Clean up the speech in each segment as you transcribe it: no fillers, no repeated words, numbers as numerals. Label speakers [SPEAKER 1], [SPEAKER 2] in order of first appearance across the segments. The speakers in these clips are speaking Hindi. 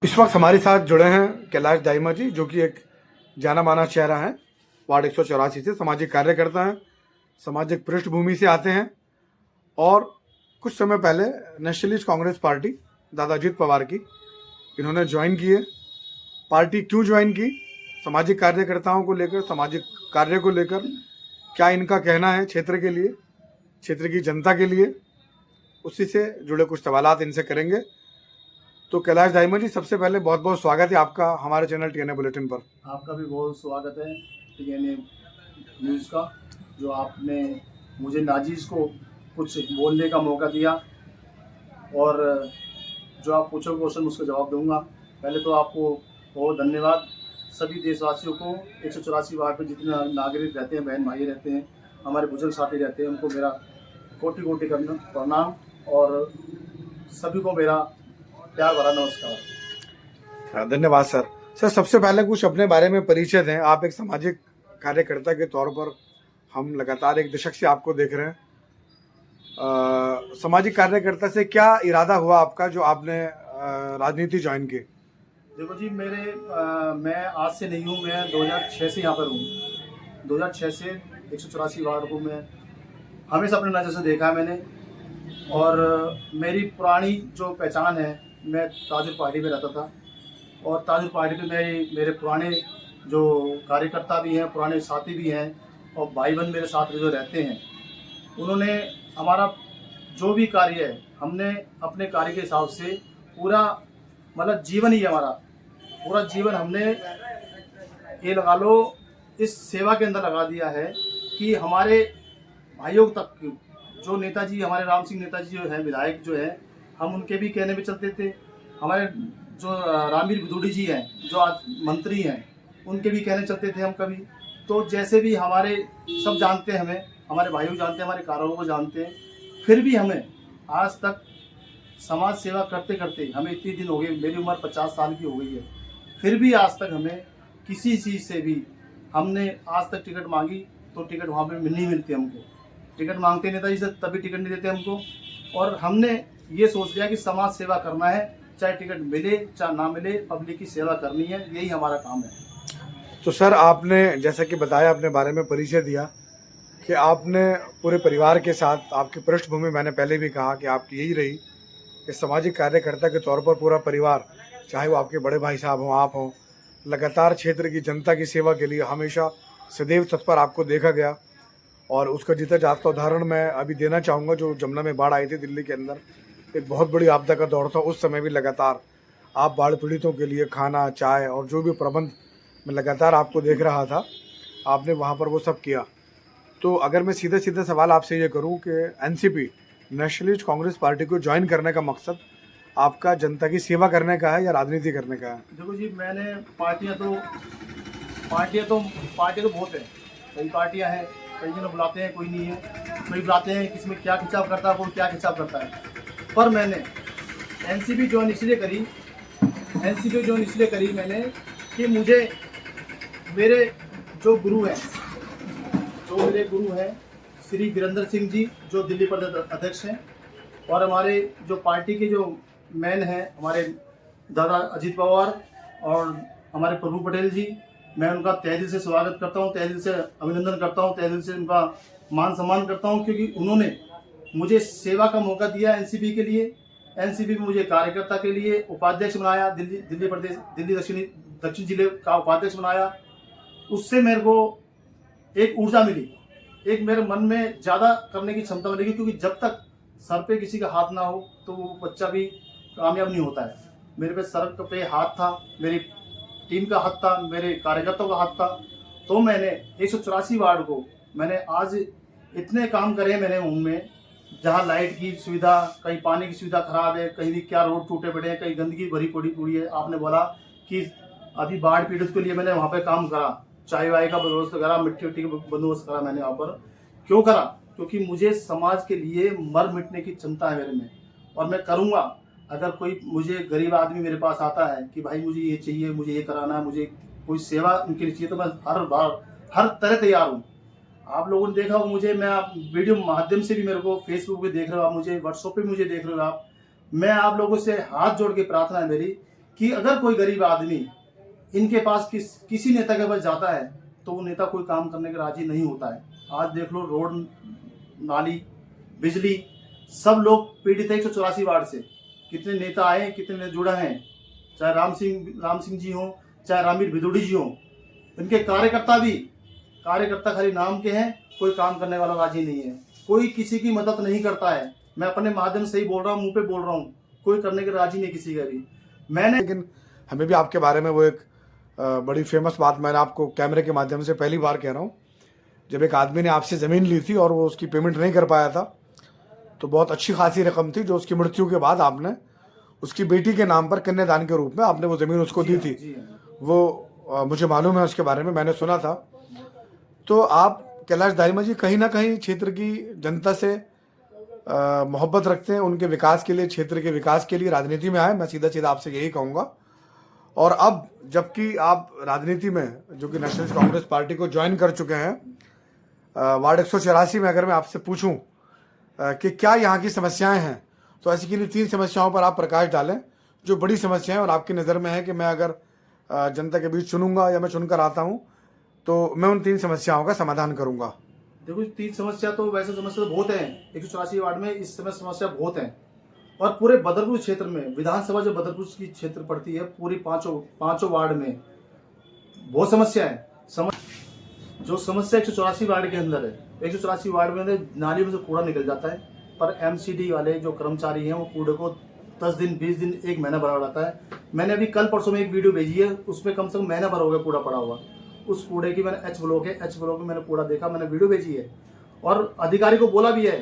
[SPEAKER 1] इस वक्त हमारे साथ जुड़े हैं कैलाश दाइमा जी, जो कि एक जाना माना चेहरा है। वार्ड 184 से सामाजिक कार्यकर्ता हैं, सामाजिक पृष्ठभूमि से आते हैं और कुछ समय पहले नेशनलिस्ट कांग्रेस पार्टी दादा अजीत पवार की इन्होंने ज्वाइन की है। पार्टी क्यों ज्वाइन की, सामाजिक कार्यकर्ताओं को लेकर, सामाजिक कार्य को लेकर क्या इनका कहना है क्षेत्र के लिए, क्षेत्र की जनता के लिए, उसी से जुड़े कुछ सवालात इनसे करेंगे। तो कैलाश दाइमा जी, सबसे पहले बहुत बहुत स्वागत है आपका हमारे चैनल टीएनए बुलेटिन पर।
[SPEAKER 2] आपका भी बहुत स्वागत है टीएनए न्यूज़ का, जो आपने मुझे नाजीज को कुछ बोलने का मौका दिया और जो आप पूछोगे क्वेश्चन उसका जवाब दूंगा। पहले तो आपको बहुत धन्यवाद। सभी देशवासियों को 184 वार्ड पर जितने नागरिक रहते हैं, बहन भाई रहते हैं, हमारे बुजुर्ग साथी रहते हैं, उनको मेरा कोटि कोटि करना प्रणाम और सभी को मेरा प्यार भरा नमस्कार।
[SPEAKER 1] धन्यवाद सर। सर, सबसे पहले कुछ अपने बारे में परिचय दें। आप एक सामाजिक कार्यकर्ता के तौर पर हम लगातार एक दशक से आपको देख रहे हैं। सामाजिक कार्यकर्ता से क्या इरादा हुआ आपका जो आपने राजनीति ज्वाइन की?
[SPEAKER 2] देखो जी, मैं आज से नहीं हूँ, मैं 2006 से यहाँ पर हूँ। 2006 से 184 वार्ड को मैं हमेशा अपनी नज़र से देखा है मैंने। और मेरी पुरानी जो पहचान है, मैं ताजुर पार्टी में रहता था और ताजुर पार्टी पे मेरे पुराने जो कार्यकर्ता भी हैं, पुराने साथी भी हैं और भाई बहन मेरे साथ जो रहते हैं, उन्होंने हमारा जो भी कार्य है, हमने अपने कार्य के हिसाब से पूरा मतलब जीवन ही हमारा पूरा जीवन हमने ये लगा लो इस सेवा के अंदर लगा दिया है कि हमारे भाइयों तक जो नेताजी, हमारे राम सिंह नेताजी जो है विधायक जो है, हम उनके भी कहने पे चलते थे। हमारे जो रामवीर भदौड़ी जी हैं, जो आज मंत्री हैं, उनके भी कहने चलते थे हम कभी। तो जैसे भी हमारे सब जानते हैं, हमें हमारे भाइयों जानते हैं, हमारे कारों को जानते हैं, फिर भी हमें आज तक समाज सेवा करते करते हमें इतने दिन हो गए, मेरी उम्र 50 साल की हो गई है, फिर भी आज तक हमें किसी चीज़ से भी हमने आज तक टिकट मांगी तो टिकट वहाँ पे नहीं मिलती हमको। टिकट मांगते नेताजी से तभी टिकट नहीं देते हमको। और हमने ये सोच लिया कि समाज सेवा करना है, चाहे टिकट मिले चाहे ना मिले, पब्लिक की सेवा करनी है, यही हमारा काम है।
[SPEAKER 1] तो सर, आपने जैसा कि बताया, अपने बारे में परिचय दिया कि आपने पूरे परिवार के साथ, आपकी पृष्ठभूमि मैंने पहले भी कहा कि आपकी यही रही कि सामाजिक कार्यकर्ता के तौर पर पूरा परिवार, चाहे वो आपके बड़े भाई साहब हों, आप हों, लगातार क्षेत्र की जनता की सेवा के लिए हमेशा सदैव तत्पर आपको देखा गया। और उसका जीता जागता उदाहरण मैं अभी देना चाहूँगा। जो जमुना में बाढ़ आई थी दिल्ली के अंदर, एक बहुत बड़ी आपदा का दौर था, उस समय भी लगातार आप बाढ़ पीड़ितों के लिए खाना, चाय और जो भी प्रबंध, मैं लगातार आपको देख रहा था, आपने वहाँ पर वो सब किया। तो अगर मैं सीधे सीधे सवाल आपसे ये करूँ कि एनसीपी, नेशनलिस्ट कांग्रेस पार्टी को ज्वाइन करने का मकसद आपका जनता की सेवा करने का है या राजनीति करने का है?
[SPEAKER 2] देखो जी, मैंने पार्टियाँ तो बहुत है, कई पार्टियाँ हैं, कई जन बुलाते हैं, कोई नहीं है, कोई बुलाते हैं किसमें क्या खिंचाव करता है, कोई क्या खिंचाव करता है। पर मैंने एनसीपी ज्वाइन इसलिए करी मैंने कि मुझे मेरे जो मेरे गुरु हैं श्री वीरेंद्र सिंह जी, जो दिल्ली प्रदेश अध्यक्ष हैं, और हमारे जो पार्टी के जो मैन हैं, हमारे दादा अजीत पवार और हमारे प्रभु पटेल जी, मैं उनका तहे दिल से स्वागत करता हूं, तहे दिल से अभिनंदन करता हूं, तहे दिल से उनका मान सम्मान करता हूं, क्योंकि उन्होंने मुझे सेवा का मौका दिया एनसीपी के लिए। एनसीपी में मुझे कार्यकर्ता के लिए उपाध्यक्ष बनाया, दिल्ली दक्षिण जिले का उपाध्यक्ष बनाया। उससे मेरे को एक ऊर्जा मिली, एक मेरे मन में ज़्यादा करने की क्षमता मिलेगी, क्योंकि जब तक सर पे किसी का हाथ ना हो तो वो बच्चा भी कामयाब नहीं होता है। मेरे पे सर पे हाथ था, मेरी टीम का हाथ था, मेरे कार्यकर्ताओं का हाथ था। तो मैंने 184 वार्ड को मैंने आज इतने काम करे मैंने उनमें, जहाँ लाइट की सुविधा, कहीं पानी की सुविधा खराब है, कहीं भी क्या रोड टूटे पड़े हैं, कहीं गंदगी भरी पड़ी है। आपने बोला कि अभी बाढ़ पीड़ित के लिए मैंने वहाँ पे काम करा, चाय वाय का बंदोबस्त करा, मिट्टी का बंदोबस्त करा मैंने वहाँ पर। क्यों करा? क्योंकि मुझे समाज के लिए मर मिटने की क्षमता है मेरे में, और मैं करूँगा। अगर कोई मुझे गरीब आदमी मेरे पास आता है कि भाई मुझे ये चाहिए, मुझे ये कराना है, मुझे कोई सेवा उनके लिए चाहिए, तो मैं हर तरह तैयार हूँ। आप लोगों ने देखा हो मुझे, मैं आप वीडियो माध्यम से भी मेरे को फेसबुक पे देख रहे हो, आप मुझे व्हाट्सएप पे मुझे देख रहे हो आप। मैं आप लोगों से हाथ जोड़ के प्रार्थना है मेरी कि अगर कोई गरीब आदमी इनके पास किसी नेता के पास जाता है तो वो नेता कोई काम करने के राजी नहीं होता है। आज देख लो, रोड, नाली, बिजली, सब लोग पीड़ित है 184 वार्ड से। कितने नेता आए, कितने जुड़ा हैं, चाहे राम सिंह जी हों, चाहे रामवीर भिदोड़ी जी हों, इनके कार्यकर्ता खाली नाम के हैं, कोई काम करने वाला राजी नहीं है, कोई किसी की मदद नहीं करता है। मैं अपने माध्यम से ही बोल रहा हूँ, मुंह पे बोल रहा हूँ, कोई करने के राजी नहीं किसी का भी।
[SPEAKER 1] लेकिन हमें भी आपके बारे में वो एक बड़ी फेमस बात मैंने आपको कैमरे के माध्यम से पहली बार कह रहा हूँ, जब एक आदमी ने आपसे ज़मीन ली थी और वो उसकी पेमेंट नहीं कर पाया था, तो बहुत अच्छी खासी रकम थी जो उसकी मृत्यु के बाद आपने उसकी बेटी के नाम पर कन्यादान के रूप में आपने वो ज़मीन उसको दी थी। वो मुझे मालूम है, उसके बारे में मैंने सुना था। तो आप कैलाश दारिमा जी कहीं ना कहीं क्षेत्र की जनता से मोहब्बत रखते हैं, उनके विकास के लिए, क्षेत्र के विकास के लिए राजनीति में आए, मैं सीधा सीधा आपसे यही कहूँगा। और अब जबकि आप राजनीति में, जो कि नेशनलिस्ट कांग्रेस पार्टी को ज्वाइन कर चुके हैं, वार्ड 184 में अगर मैं आपसे पूछूं कि क्या यहाँ की समस्याएं हैं, तो ऐसी किन्हीं 3 समस्याओं पर आप प्रकाश डालें जो बड़ी समस्याएं और आपकी नज़र में है कि मैं अगर जनता के बीच चुनूंगा या मैं चुनकर आता हूँ तो मैं उन 3 समस्याओं का समाधान करूंगा।
[SPEAKER 2] देखो, 3 समस्या तो वैसे समस्या तो बहुत हैं 184 वार्ड में, इस समय समस्या बहुत हैं। और पूरे बदरपुर क्षेत्र में, विधानसभा जो बदरपुर की क्षेत्र पड़ती है, पूरी पांचों वार्ड में बहुत समस्या है। जो समस्या 184 वार्ड के अंदर है, 184 वार्ड में नाली में से कूड़ा निकल जाता है, पर एमसीडी वाले जो कर्मचारी हैं वो कूड़े को 10 दिन, 20 दिन, 1 महीना भरा रहता है। मैंने अभी कल परसों में एक वीडियो भेजी है, उसमें कम से कम महीना भर हो गया कूड़ा पड़ा हुआ। उस कूड़े की मैंने एच ब्लॉक में मैंने कूड़ा देखा, मैंने वीडियो भेजी है और अधिकारी को बोला भी है,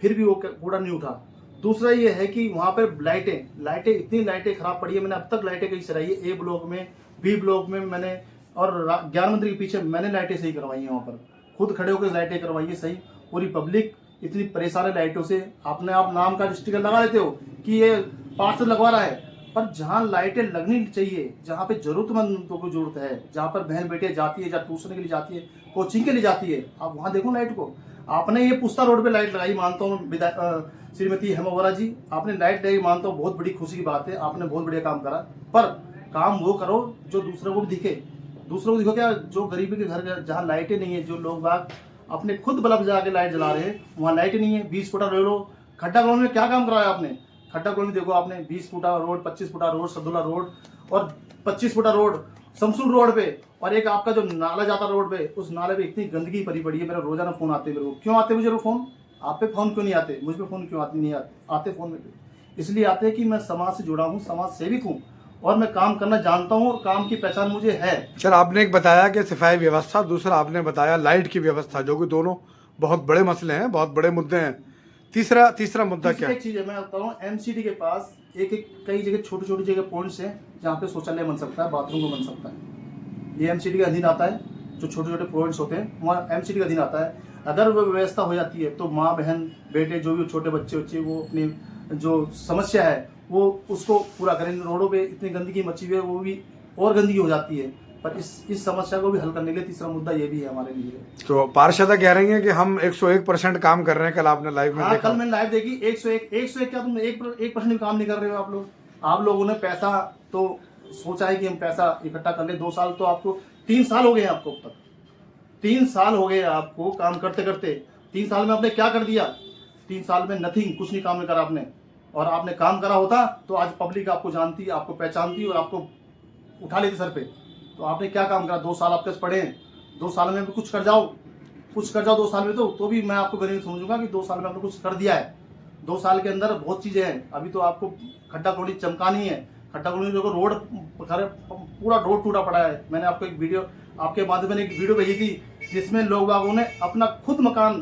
[SPEAKER 2] फिर भी वो कूड़ा नहीं उठा। दूसरा ये है कि वहाँ पर लाइटें इतनी लाइटें खराब पड़ी है, मैंने अब तक लाइटें कहीं सराई है, ए ब्लॉक में, बी ब्लॉक में मैंने, और ज्ञान मंदिर के पीछे मैंने लाइटें सही करवाई है, वहाँ पर खुद खड़े होकर लाइटें करवाई है सही। पूरी पब्लिक इतनी परेशान है लाइटों से। अपने आप नाम का स्टिकर लगा लेते हो कि ये पार्षद लगवा रहा है, पर जहाँ लाइटें लगनी चाहिए, जहाँ पे जरूरतमंदों को जरूरत है, जहाँ पर बहन बेटियाँ जाती है, जहाँ ट्यूशन के लिए जाती है, कोचिंग के लिए जाती है, आप वहाँ देखो लाइट को। आपने ये पुस्ता रोड पे लाइट लगाई, मानता हूँ श्रीमती हेमा वोरा जी, आपने लाइट लगाई, मानता हूँ बहुत बड़ी खुशी की बात है, आपने बहुत बढ़िया काम करा। पर काम वो करो जो दूसरों को भी दिखे। दूसरों को दिखो क्या, जो गरीबी के घर जहाँ लाइटें नहीं है, जो लोग बाग अपने खुद बल्ब जला के लाइट जला रहे हैं, वहाँ लाइटें नहीं है। 20 फुटा ले लो, खड्डा कॉलोनी में क्या काम कराया आपने? खड्डा कॉलोनी देखो आपने, 20 फुटा रोड, 25 फुटा रोड सदुल्ला रोड, और 25 फुटा रोड शमसूर रोड पे, और एक आपका जो नाला जाता रोड पे, उस नाले पे इतनी गंदगी भरी पड़ी है। मेरा रोजाना फोन आते हैं मेरे को। क्यों आते मुझे फोन? आप पे फोन क्यों नहीं आते? मुझ पे फोन क्यों नहीं आते फोन में? इसलिए आते हैं कि मैं समाज से जुड़ा हूँ, समाज सेविक हूँ, और मैं काम करना जानता हूँ, और काम की पहचान मुझे है।
[SPEAKER 1] सर, आपने एक बताया कि सफाई व्यवस्था, दूसरा आपने बताया लाइट की व्यवस्था, जो कि दोनों बहुत बड़े मसले हैं, बहुत बड़े मुद्दे हैं। तीसरा मुद्दा क्या है?
[SPEAKER 2] एक चीज है, मैं बताता हूँ, एमसीडी के पास कई जगह छोटी जगह पॉइंट्स हैं जहाँ पे शौचालय बन सकता है, बाथरूम बन सकता है। ये एमसीडी के अधीन आता है। जो छोटे पॉइंट्स होते हैं वहाँ एमसीडी का अधीन आता है। अगर वो व्यवस्था हो जाती है तो माँ बहन बेटे जो भी छोटे बच्चे वो अपनी जो समस्या है वो उसको पूरा करेंगे। रोडों पे इतनी गंदगी मची हुई है, वो भी और गंदगी हो जाती है। पर इस समस्या को भी हल करने के लिए तीसरा मुद्दा ये भी है हमारे लिए।
[SPEAKER 1] तो पार्षद कह रही हैं कि हम 101% काम कर रहे हैं। कल आपने लाइव में देखा?
[SPEAKER 2] कल मैंने लाइव देखी। 101 क्या, तुम 1% भी काम नहीं कर रहे हो आप लोगों ने पैसा तो सोचा है कि हम पैसा इकट्ठा कर ले। 2 साल तो आपको, 3 साल हो गए आपको, अब तक 3 साल हो गए आपको काम करते करते। 3 साल में आपने क्या कर दिया? 3 साल में नथिंग, कुछ नहीं काम नहीं करा आपने। और आपने काम करा होता तो आज पब्लिक आपको जानती, आपको पहचानती और आपको उठा लेती सर पे। तो आपने क्या काम करा? 2 साल आपके पास पड़े हैं, 2 साल में भी कुछ कर जाओ 2 साल में तो भी मैं आपको गरीब समझूंगा कि 2 साल में आपने कुछ कर दिया है। 2 साल के अंदर बहुत चीजें हैं। अभी तो आपको खड्डा कॉलोनी चमकानी है। खड्डा कॉलोनी देखो, रोड पूरा रोड टूटा पड़ा है। मैंने आपको एक वीडियो, आपके माध्यम में एक वीडियो भेजी थी जिसमें लोग बागों ने अपना खुद मकान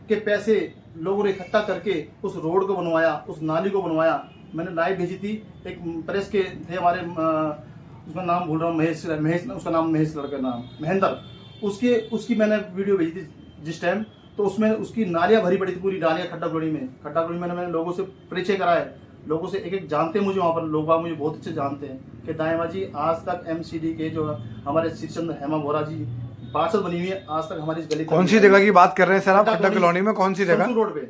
[SPEAKER 2] के पैसे लोगों ने इकट्ठा करके उस रोड को बनवाया, उस नाली को बनवाया। मैंने लाइव भेजी थी। एक प्रेस के थे हमारे, उसका नाम भूल रहा हूँ, महेश, उसका नाम महेश, लड़के नाम महेंद्र, उसकी मैंने वीडियो भेजी थी जिस टाइम। तो उसमें उसकी नालियाँ भरी पड़ी थी, पूरी नालियाँ खड्डा कॉलोनी में। मैंने लोगों से परिचय कराया, लोगों से एक जानते हैं मुझे, वहाँ पर लोग मुझे बहुत अच्छे जानते हैं कि दाइमा जी आज तक एमसीडी के जो हमारे श्रीचंद हेमा वोरा जी पार्षद बनी हुई है, आज तक हमारी इस गली।
[SPEAKER 1] कौन सी जगह की बात कर रहे हैं सर आप? खड्डा कॉलोनी में कौन सी जगह?
[SPEAKER 2] शमसूर रोड पे।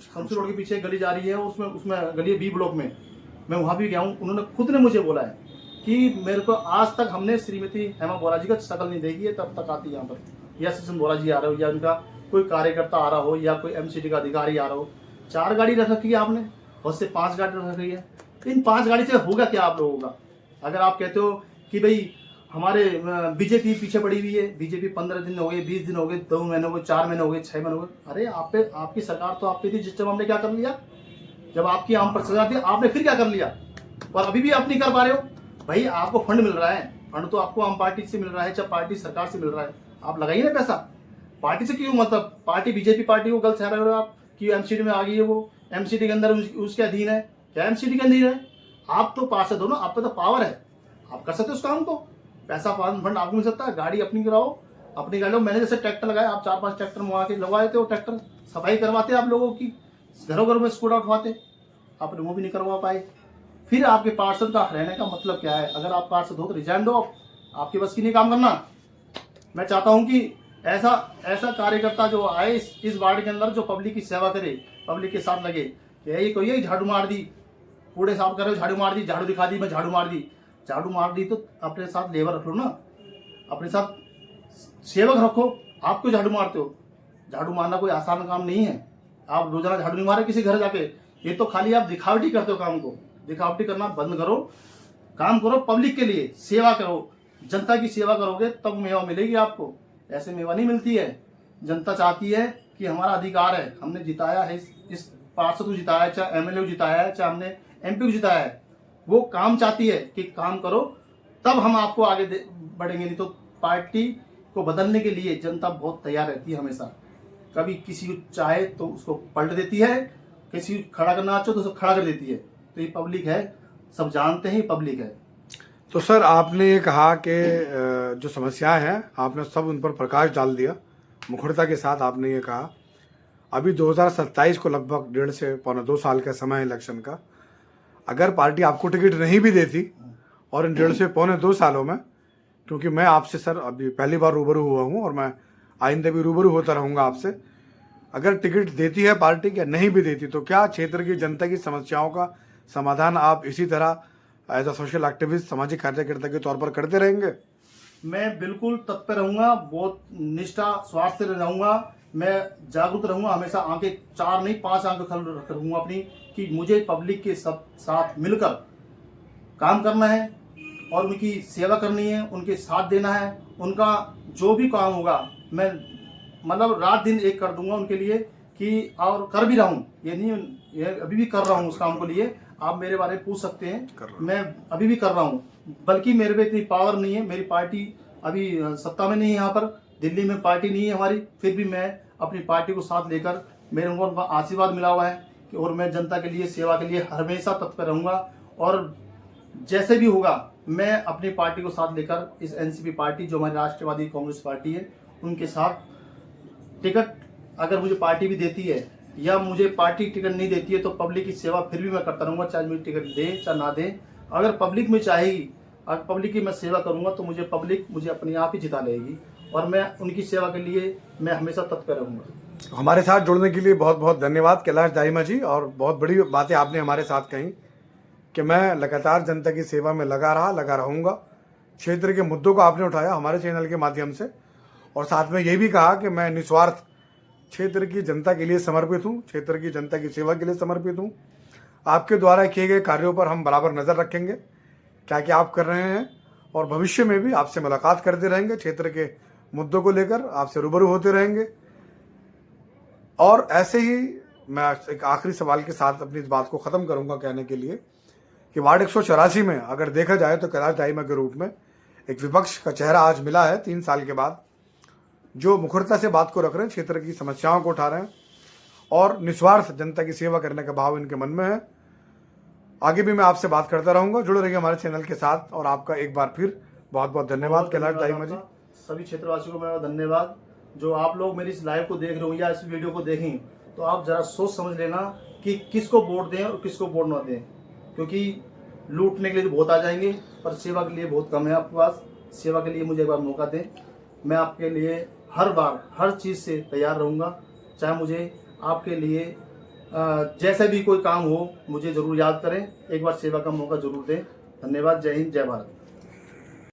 [SPEAKER 2] शमसूर रोड के पीछे गली जा रही है, उसमें गली है बी ब्लॉक में। मैं वहाँ भी गया हूँ, उन्होंने खुद ने मुझे बोला है कि मेरे को आज तक हमने श्रीमती हेमा बोरा जी का शक्ल नहीं देखी है, तब तक आती है यहाँ पर, या सचिन बोरा जी आ रहे हो, या उनका कोई कार्यकर्ता आ रहा हो, या कोई एमसीडी का अधिकारी आ रहा हो। 4 गाड़ी रख रखी है आपने, बहुत से 5 गाड़ी रख रखी है। इन 5 गाड़ी से होगा क्या आप लोगों का? अगर आप कहते हो कि भाई हमारे बीजेपी पीछे पड़ी हुई है, बीजेपी 15 दिन हो गए, 20 दिन हो गए, 2 महीने हो गए, 4 महीने हो गए, 6 महीने हो गए, अरे आप पे आपकी सरकार तो आप पे थी जिस टाइम हमने क्या कर लिया, जब आपकी आम पर सरकार थी आपने फिर क्या कर लिया, और अभी भी आप नहीं कर पा रहे हो। भाई आपको फंड मिल रहा है, फंड तो आपको आम पार्टी से मिल रहा है, चाहे पार्टी सरकार से मिल रहा है, आप लगाइए ना पैसा। पार्टी से क्यों, मतलब पार्टी बीजेपी पार्टी को गलत ठहरा रहे हो आप कि एमसीडी में आ गई है, वो एमसीडी के अंदर उसके अधीन है, क्या एमसीडी के अधीन है? आप तो पार्षद हो ना, आप पे तो पावर है, आप कर सकते हो उस काम को, पैसा फंड आपको मिल सकता है। गाड़ी अपनी कराओ, अपनी गाड़ी लो। मैंने जैसे ट्रैक्टर लगाया, आप 4-5 ट्रैक्टर मंगा के लगवाए थे, वो ट्रैक्टर सफाई करवाते आप लोगों की, घरों घरों में स्कूटर उठवाते, आपने वो भी नहीं करवा पाए। फिर आपके पार्षद का रहने का मतलब क्या है? अगर आप पार्षद हो तो रिजाइन दो, आपकी बस की नहीं काम करना। मैं चाहता हूं कि ऐसा कार्यकर्ता जो आए इस वार्ड के अंदर, जो पब्लिक की सेवा करे, पब्लिक के साथ लगे। यही कोई है झाड़ू मार दी, कूड़े साफ कर रहे हो, झाड़ू मार दी, झाड़ू दिखा दी, मैं झाड़ू मार दी। झाड़ू मार दी तो अपने साथ लेबर रख लो ना, अपने साथ सेवक रखो। आप क्यों झाड़ू मारते हो? झाड़ू मारना कोई आसान काम नहीं है। आप रोजाना झाड़ू नहीं मारे किसी घर जाके, ये तो खाली आप दिखावटी करते हो। काम को दिखावटी करना बंद करो, काम करो, पब्लिक के लिए सेवा करो। जनता की सेवा करोगे तब मेवा मिलेगी आपको, ऐसे मेवा नहीं मिलती है। जनता चाहती है कि हमारा अधिकार है, हमने जिताया है, इस पार्षद को जिताया है, चाहे एमएलए को जिताया है, चाहे हमने एमपी को जिताया है, वो काम चाहती है कि काम करो, तब हम आपको आगे बढ़ेंगे। नहीं तो पार्टी को बदलने के लिए जनता बहुत तैयार रहती है हमेशा। कभी किसी को चाहे तो उसको पलट देती है, किसी को खड़ा करना चाहो तो उसको खड़ा कर देती है। तो ये पब्लिक है, सब जानते हैं, पब्लिक है।
[SPEAKER 1] तो सर आपने ये कहा कि जो समस्याएं हैं आपने सब उन पर प्रकाश डाल दिया मुखरता के साथ। आपने ये कहा अभी 2027 को लगभग 1.5 से पौने 2 साल का समय है इलेक्शन का। अगर पार्टी आपको टिकट नहीं भी देती, और इन 1.5 से पौने 2 सालों में, क्योंकि मैं आपसे सर अभी पहली बार रूबरू हुआ हूँ और मैं आइंदा भी रूबरू होता रहूँगा आपसे, अगर टिकट देती है पार्टी या नहीं भी देती, तो क्या क्षेत्र की जनता की समस्याओं का समाधान आप इसी तरह एज अ सोशल एक्टिविस्ट, सामाजिक कार्यकर्ता के तौर पर करते रहेंगे?
[SPEAKER 2] मैं बिल्कुल तत्पर रहूंगा, बहुत निष्ठा स्वार्थ से रहूंगा, मैं जागरूक रहूंगा हमेशा। आंखें 4 नहीं 5 आंखें खोल रखूंगा अपनी, कि मुझे पब्लिक के सब साथ मिलकर काम करना है और उनकी सेवा करनी है, उनके साथ देना है। उनका जो भी काम होगा मैं मतलब रात दिन एक कर दूंगा उनके लिए, कि और कर भी रहा हूँ, ये नहीं, ये अभी भी कर रहा हूँ उस काम को लिए। आप मेरे बारे में पूछ सकते हैं, मैं अभी भी कर रहा हूँ, बल्कि मेरे पे इतनी पावर नहीं है। मेरी पार्टी अभी सत्ता में नहीं है, यहाँ पर दिल्ली में पार्टी नहीं है हमारी, फिर भी मैं अपनी पार्टी को साथ लेकर, मेरे को उनका आशीर्वाद मिला हुआ है कि, और मैं जनता के लिए सेवा के लिए हमेशा तत्पर रहूँगा। और जैसे भी होगा मैं अपनी पार्टी को साथ लेकर इस एनसीपी पार्टी, जो हमारी राष्ट्रवादी कांग्रेस पार्टी है, उनके साथ टिकट अगर मुझे पार्टी भी देती है या मुझे पार्टी टिकट नहीं देती है, तो पब्लिक की सेवा फिर भी मैं करता रहूँगा, चाहे मुझे टिकट दे चाहे ना दे। अगर पब्लिक में चाहेगी, अगर पब्लिक की मैं सेवा करूँगा, तो मुझे पब्लिक मुझे अपने आप ही जिता लेगी, और मैं उनकी सेवा के लिए मैं हमेशा तत्पर रहूँगा।
[SPEAKER 1] हमारे साथ जुड़ने के लिए बहुत बहुत धन्यवाद कैलाश दाहिमा जी, और बहुत बड़ी बातें आपने हमारे साथ कही कि मैं लगातार जनता की सेवा में लगा रहूँगा। क्षेत्र के मुद्दों को आपने उठाया हमारे चैनल के माध्यम से, और साथ में ये भी कहा कि मैं निस्वार्थ क्षेत्र की जनता के लिए समर्पित हूँ, क्षेत्र की जनता की सेवा के लिए समर्पित हूँ। आपके द्वारा किए गए कार्यों पर हम बराबर नज़र रखेंगे, क्या क्या आप कर रहे हैं, और भविष्य में भी आपसे मुलाकात करते रहेंगे, क्षेत्र के मुद्दों को लेकर आपसे रूबरू होते रहेंगे। और ऐसे ही मैं एक आखिरी सवाल के साथ अपनी इस बात को ख़त्म करूँगा कहने के लिए कि वार्ड 184 में अगर देखा जाए तो कैलाश दाहिमा के रूप में एक विपक्ष का चेहरा आज मिला है 3 साल के बाद, जो मुखरता से बात को रख रहे हैं, क्षेत्र की समस्याओं को उठा रहे हैं, और निस्वार्थ जनता की सेवा करने का भाव इनके मन में है। आगे भी मैं आपसे बात करता रहूंगा, जुड़े रहिए हमारे चैनल के साथ। और आपका एक बार फिर बहुत बहुत धन्यवाद कैलाश दाहिमा जी।
[SPEAKER 2] सभी क्षेत्रवासियों को मेरा धन्यवाद। जो आप लोग मेरी इस लाइव को देख रहे हो या इस वीडियो को देखें, तो आप जरा सोच समझ लेना कि किसको वोट दें और किसको वोट ना दें, क्योंकि लूटने के लिए तो बहुत आ जाएंगे, पर सेवा के लिए बहुत कम है आपके पास। सेवा के लिए मुझे एक बार मौका दें, मैं आपके लिए हर बार हर चीज़ से तैयार रहूँगा, चाहे मुझे आपके लिए जैसे भी कोई काम हो मुझे ज़रूर याद करें, एक बार सेवा का मौका ज़रूर दें। धन्यवाद। जय हिंद, जय भारत।